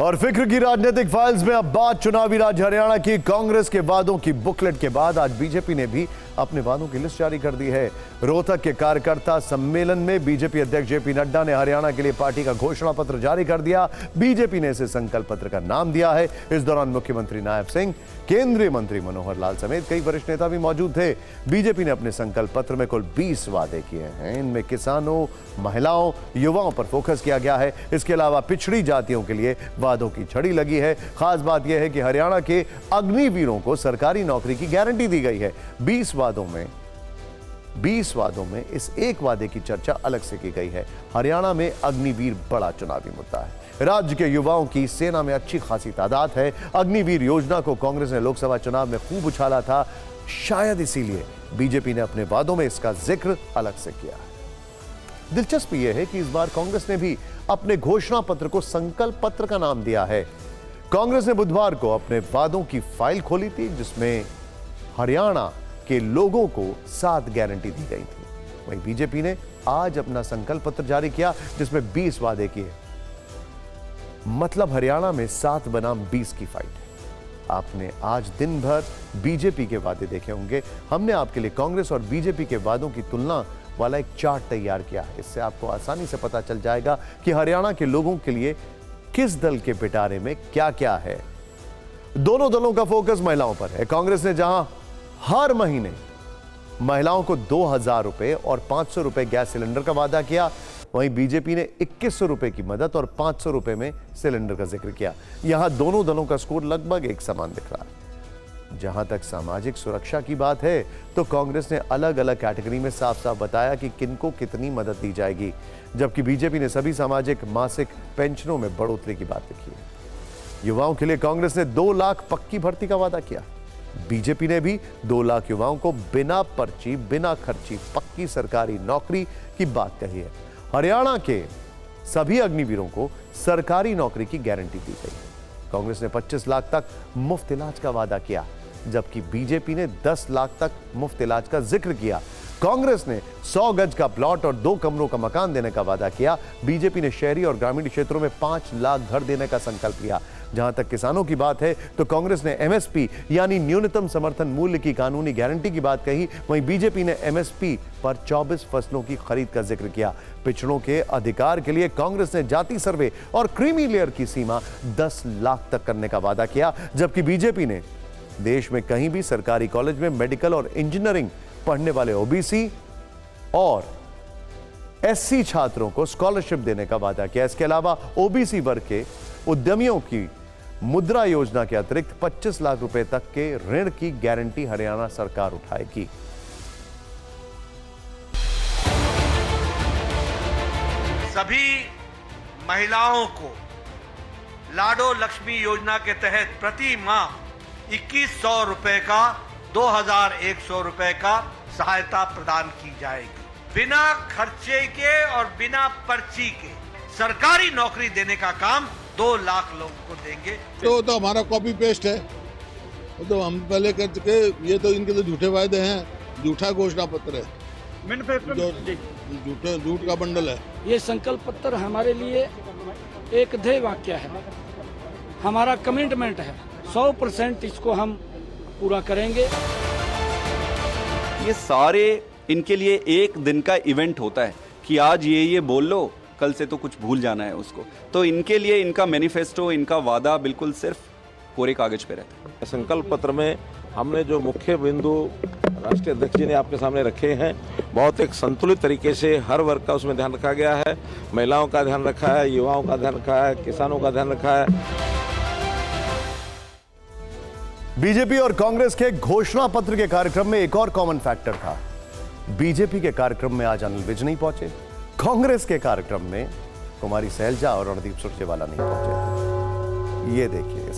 और फिक्र की राजनीतिक फाइल्स में अब बात चुनावी राज्य हरियाणा की। कांग्रेस के वादों की बुकलेट के बाद आज बीजेपी ने भी अपने वादों की लिस्ट जारी कर दी है। रोहतक के कार्यकर्ता सम्मेलन में बीजेपी अध्यक्ष जेपी नड्डा ने हरियाणा के लिए पार्टी का घोषणा पत्र जारी कर दिया। बीजेपी ने इसे संकल्प पत्र का नाम दिया है। इस दौरान मुख्यमंत्री नायब सिंह, केंद्रीय मंत्री मनोहर लाल समेत कई वरिष्ठ नेता भी मौजूद थे। बीजेपी ने अपने संकल्प पत्र में कुल 20 वादे किए हैं। इनमें किसानों, महिलाओं, युवाओं पर फोकस किया गया है। इसके अलावा पिछड़ी जातियों के लिए वादों की छड़ी लगी है। खास बात यह है कि हरियाणा के अग्निवीरों को सरकारी नौकरी की गारंटी दी गई है। 20 वादों में इस एक वादे की चर्चा अलग से की गई है। हरियाणा में अग्निवीर बड़ा चुनावी मुद्दा है। राज्य के युवाओं की सेना में अच्छी खासी तादाद है। अग्निवीर योजना को कांग्रेस ने लोकसभा चुनाव में खूब उछाला था। शायद इसीलिए बीजेपी ने अपने वादों में इसका जिक्र अलग से किया है। दिलचस्प यह है कि इस बार कांग्रेस ने भी अपने घोषणा पत्र को संकल्प पत्र का नाम दिया है। कांग्रेस ने बुधवार को अपने वादों की फाइल खोली थी, जिसमें हरियाणा के लोगों को 7 गारंटी दी गई थी। वहीं बीजेपी ने आज अपना संकल्प पत्र जारी किया, जिसमें 20 वादे किए। मतलब हरियाणा में 7 बनाम 20 की फाइट है। आपने आज दिन भर बीजेपी के वादे देखे होंगे। हमने आपके लिए कांग्रेस और बीजेपी के वादों की तुलना वाला एक चार्ट तैयार किया है। इससे आपको आसानी से पता चल जाएगा कि हरियाणा के लोगों के लिए किस दल के पिटारे में क्या क्या है। दोनों दलों का फोकस महिलाओं पर है। कांग्रेस ने जहां हर महीने महिलाओं को 2000 रुपए और 500 रुपए गैस सिलेंडर का वादा किया, वहीं बीजेपी ने 2100 रुपए की मदद और 500 रुपए में सिलेंडर का जिक्र किया। यहां दोनों दलों का स्कोर लगभग एक समान दिख रहा है। जहां तक सामाजिक सुरक्षा की बात है, तो कांग्रेस ने अलग अलग कैटेगरी में साफ साफ बताया कि किनको कितनी मदद दी जाएगी, जबकि बीजेपी ने सभी सामाजिक मासिक पेंशनों में बढ़ोतरी की बात लिखी है। युवाओं के लिए कांग्रेस ने 2 लाख पक्की भर्ती का वादा किया। बीजेपी ने भी 2 लाख युवाओं को बिना पर्ची, बिना खर्ची पक्की सरकारी नौकरी की बात कही है। हरियाणा के सभी अग्निवीरों को सरकारी नौकरी की गारंटी दी गई। कांग्रेस ने 25 लाख तक मुफ्त इलाज का वादा किया, जबकि बीजेपी ने 10 लाख तक मुफ्त इलाज का जिक्र किया। कांग्रेस ने 100 गज का प्लॉट और 2 कमरों का मकान देने का वादा किया। बीजेपी ने शहरी और ग्रामीण क्षेत्रों में 5 लाख घर देने का संकल्प लिया। जहां तक किसानों की बात है, तो कांग्रेस ने एमएसपी यानी न्यूनतम समर्थन मूल्य की कानूनी गारंटी की बात कही। वहीं बीजेपी ने एमएसपी पर 24 फसलों की खरीद का जिक्र किया। पिछड़ों के अधिकार के लिए कांग्रेस ने जाति सर्वे और क्रीमी लेयर की सीमा 10 लाख तक करने का वादा किया, जबकि बीजेपी ने देश में कहीं भी सरकारी कॉलेज में मेडिकल और इंजीनियरिंग पढ़ने वाले ओबीसी और एससी छात्रों को स्कॉलरशिप देने का वादा किया। इसके अलावा ओबीसी वर्ग के उद्यमियों की मुद्रा योजना के अतिरिक्त 25 लाख रुपए तक के ऋण की गारंटी हरियाणा सरकार उठाएगी। सभी महिलाओं को लाडो लक्ष्मी योजना के तहत प्रति माह 2100 रुपए का 2100 रुपए का सहायता प्रदान की जाएगी। बिना खर्चे के और बिना पर्ची के सरकारी नौकरी देने का काम 2 लाख लोगों को देंगे। तो हमारा कॉपी पेस्ट है, तो हम पहले कर चुके। ये तो इनके तो झूठे वायदे हैं, झूठा घोषणा पत्र है, जो झूठ का बंडल है। ये संकल्प पत्र हमारे लिए एक ध्येय वाक्य है, हमारा कमिटमेंट है। 100% इसको हम पूरा करेंगे। ये सारे इनके लिए एक दिन का इवेंट होता है कि आज ये बोल लो, कल से तो कुछ भूल जाना है उसको। तो इनके लिए इनका मैनिफेस्टो, इनका वादा बिल्कुल सिर्फ कोरे कागज पे रहता है। संकल्प पत्र में हमने जो मुख्य बिंदु राष्ट्रीय अध्यक्ष जी ने आपके सामने रखे हैं, बहुत एक संतुलित तरीके से हर वर्ग का उसमें ध्यान रखा गया है। महिलाओं का ध्यान रखा है, युवाओं का ध्यान रखा है, किसानों का ध्यान रखा है। बीजेपी और कांग्रेस के घोषणा पत्र के कार्यक्रम में एक और कॉमन फैक्टर था। बीजेपी के कार्यक्रम में आज अनिल विज नहीं पहुंचे। कांग्रेस के कार्यक्रम में कुमारी सैलजा और रणदीप सुरजेवाला नहीं पहुंचे। ये देखिए।